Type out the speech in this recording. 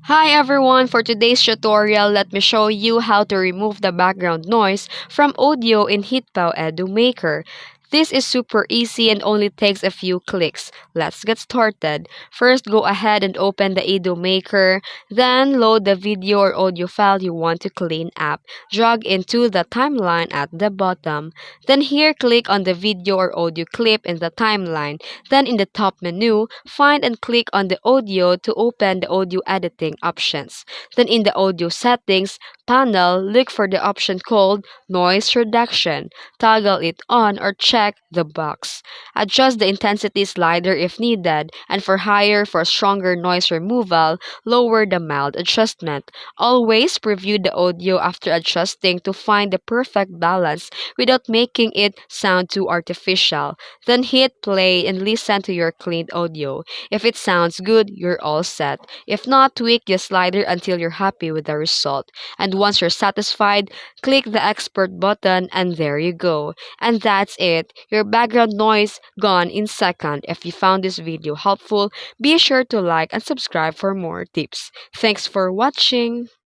Hi everyone, for today's tutorial, let me show you how to remove the background noise from audio in HitPaw Edimakor. This is super easy and only takes a few clicks. Let's get started. First, go ahead and open the Edimakor, then load the video or audio file you want to clean up. Drag into the timeline at the bottom. Then here, click on the video or audio clip in the timeline. Then in the top menu, find and click on the audio to open the audio editing options. Then in the audio settings panel, look for the option called noise reduction. Toggle it on or check the box. Adjust the intensity slider if needed, and for stronger noise removal, lower the mild adjustment. Always preview the audio after adjusting to find the perfect balance without making it sound too artificial. Then hit play and listen to your cleaned audio. If it sounds good, you're all set. If not, tweak the slider until you're happy with the result. And once you're satisfied, click the export button and there you go. And that's it. Your background noise gone in second. If you found this video helpful, be sure to like and subscribe for more tips. Thanks for watching.